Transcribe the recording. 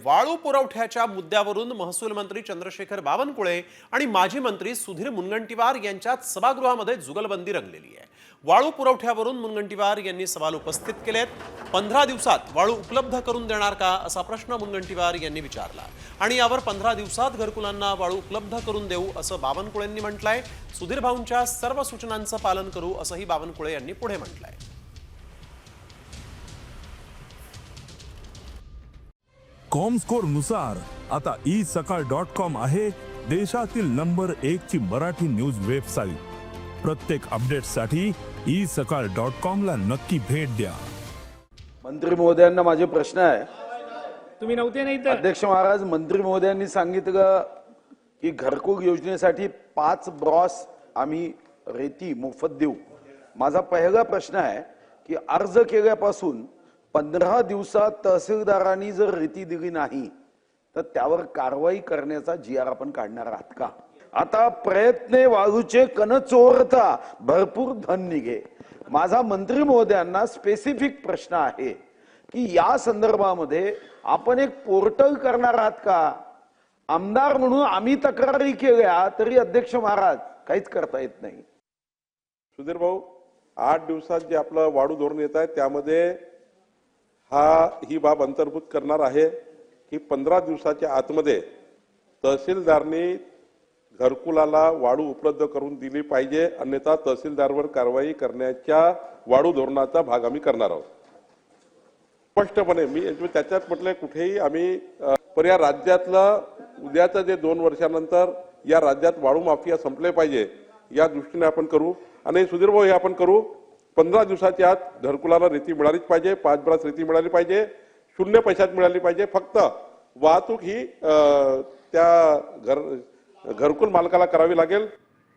वाळू पुरवठ्याच्या मुद्द्यावरून महसूल मंत्री चंद्रशेखर बावनकुळे आणि माजी मंत्री सुधीर मुनगंटीवार यांच्यात सभागृहामध्ये जुगलबंदी रंगलेली आहे। वाळू पुरवठ्यावरून मुनगंटीवार यांनी सवाल उपस्थित केलेत। 15 दिवसात वाळू उपलब्ध करून देणार का असा प्रश्न मुनगंटीवार यांनी विचारला आणि यावर 15 दिवसात घरकुलांना वाळू उपलब्ध करून देऊ असं बावनकुळेंनी म्हटलंय। सुधीर भाऊंच्या सर्व सूचनांचं पालन करू असंही बावनकुळे यांनी पुढे म्हटलंय। कॉमस्कोर नुसार आता isakal.com आहे देशातील नंबर 1 ची मराठी न्यूज वेबसाईट। प्रत्येक अपडेटसाठी isakal.com ला नक्की भेट द्या। मंत्री महोदयांना माझे प्रश्न आहे। तुम्ही नव्हते नाही तर अध्यक्ष महाराज, मंत्री महोदयांनी सांगितलं की घरकुल योजनेसाठी 5 ब्रॉस आम्ही रेती मोफत देऊ। माझा पहिला प्रश्न आहे की अर्ज केल्यापासून 15 दिवसात तहसीलदारांनी जर रेती दिली नाही तर त्यावर कारवाई करण्याचा GR आपण काढणार आहात का? आता प्रयत्ने वाळूचे कण चोरता भरपूर धन निघे। माझा मंत्री महोदयांना स्पेसिफिक प्रश्न आहे की या संदर्भामध्ये आपण एक पोर्टल करणार आहात का? आमदार म्हणून आम्ही तक्रारी केल्या तरी अध्यक्ष महाराज काहीच करता येत नाही। सुधीर भाऊ, 8 दिवसात जे आपलं वाळू धोरण येत आहे त्यामध्ये ही बाब अंतर्भूत करणार आहे की 15 दिवसाच्या आतमध्ये तहसीलदारने घरकुलाला वाळू उपलब्ध करून दिली पाहिजे, अन्यथा तहसीलदारवर कारवाई करण्याच्या वाळू धोरणाचा भाग आम्ही करणार आहोत। स्पष्टपणे मी त्याच्यात म्हटलंय कुठेही आम्ही पण या राज्यातलं उद्याचं जे 2 वर्षानंतर या राज्यात वाळू माफिया संपले पाहिजे या दृष्टीने आपण करू। आणि सुधीर भाऊ, हे आपण करू। 15 दिवसाच्या आत घरकुलाला रेती मिळालीच पाहिजे, 5 ब्रास रेती मिळाली पाहिजे, 0 पैशात मिळाली पाहिजे। फक्त वाहतूक ही त्या घरकुल मालकाला करावी लागेल।